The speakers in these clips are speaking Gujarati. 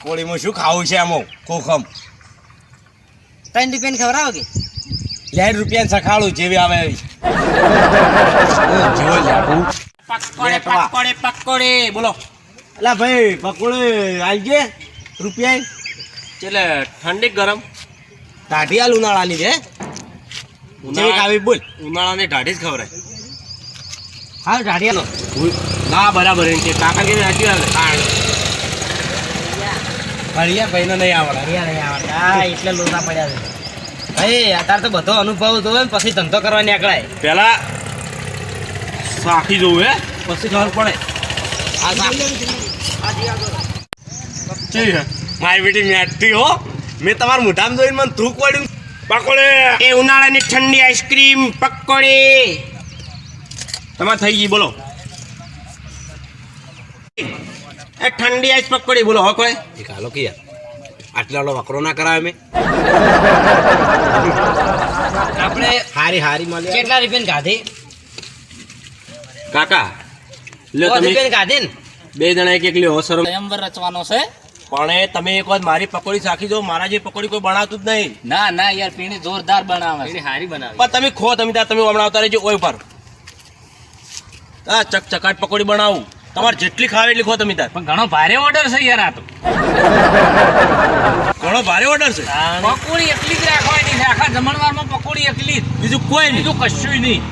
પકોડીમાં શું ખાવું છે આમાં કોખમ 3 રૂપિયાની ખવડાવો કે 1.5 રૂપિયા સખાડું જેવી આવે એવી જેવો લાગુ પકોડે બોલો. અલા ભાઈ પકોડી આલજે રૂપિયા એટલે ઠંડી ગરમ કાઢી આલ ઉનાળાની છે જેવી ખાવી બોલ ઉનાળાની ઢાઢી જ ખવડાય. હા ઢાઢિયા લો ના બરાબર એમ છે કાકા કે સાચી આવે. હરિયા ભાઈને નહીં આવડે ઢાઢિયા નહીં આવડતા એટલે લોચા પડ્યા છે ભાઈ અત્યારે તો બધો અનુભવ તો હોય ને પછી ધંધો કરવા નીકળાય. પેલા સાખી જોવું હે પછી ખબર પડે. મારી બેટી મેટતી હો મેં તમારા મોઢામાં જોઈને મને થૂક વાળ્યું પકોડે એ ઉનાળાની ઠંડી આઈસ્ક્રીમ પકોડી તમારે થઈ ગઈ બોલો. એ ઠંડી આઈસ પકોડી બોલો હો કોઈ. એક હાલો કે યાર આટલા વકરો ના કરાવે મેં આપણે હારી મળી કેટલા રૂપિયાની ગાધી કાકા લ્યો 5 તમે રૂપિયાની ગાધી ને બે જણા એક લ્યો સર સ્વયંવર રચવાનો છે. પણ એ તમે એક વાર મારી પકોડી ચાખી દો. મારા જે પકોડી કોઈ બનાવતું જ નહીં. ના ના યાર પીણી જોરદાર બનાવે છે. હારી બનાવી પણ તમે ખો તમે હમણાં આવતા રહેજો ઓય પર હા ચકચકાટ પકોડી બનાવું તમારે જેટલી ખાવે એટલી ખો તમે તાર. પણ ઘણો ભારે ઓર્ડર છે યાર આ તો. ઘણો ભારે ઓર્ડર છે. પકોડી એકલી જ રાખવાની છે આખા જમણવારમાં પકોડી એકલી જ. બીજું કોઈ નહીં. બીજું કશું નહીં.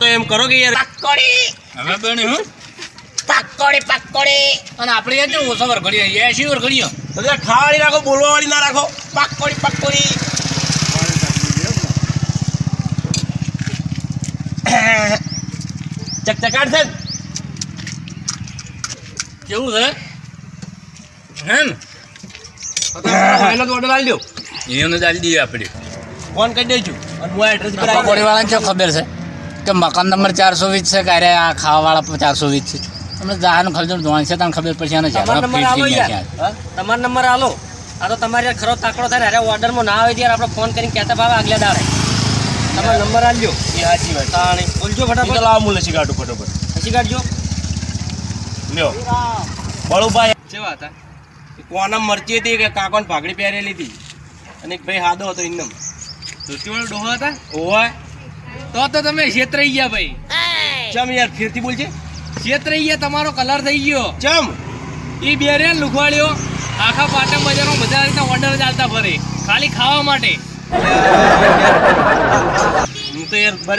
તો એમ કરો કે યાર પકોડી હવે બને હું પકોડી અને આપણે યાર જો ઓછા વર ઘડીએ 80 વર ઘડીએ. તમે ખાવાળી રાખો બોલવા વાળી ના રાખો. પકોડી ચકચકાટ છે ને? કેવું છે હે ને પહેલો તો ઓર્ડર આલી દો. એને ચાલી દઈએ આપણે. ફોન કરી દેજો અને હું એડ્રેસ પર પકોડી વાળાને શું ખબર છે કે મકાન નંબર 420 છે ક્યારે આ ખાવાવાળા 420 છે. તમને જહાનું ખર્ચો જોવાનું છે તને ખબર પડશે અને તમારો નંબર આલો યાર તમારો નંબર આલો આ તો તમારે યાર ખરો તાકડો થાય ને અરે ઓર્ડરમાં ના આવે યાર આપણે ફોન કરીને કહેતા ભાવે આગલા દાડે તમારો નંબર આલજો એ સાચી વાત. તાણે બોલજો ફટાફટ લાવો હું લસી કાઢું ફટોફટ. હસી કાઢજો લ્યો બળુભાઈ કેવા હતા કોના મરચી હતી કે કાકોને ભાગડી પહેરેલી હતી અને એક ભાઈ હાદો હતો ઇન્દમ ધોતીવાળો ડોહો હતા ઓય તો તમે છેતરાઈ ગયા ભાઈ. ચમ યાર ફેરથી બોલજે. છેતરાઈ ગયા તમારો કલર થઈ ગયો. ચમ એ બેરે લુખવાળ્યો આખા પાટણ બજારમાં બધા રીતના ઓર્ડર ચાલતા ફરે ખાલી ખાવા માટે. હું તો યાર બરાબર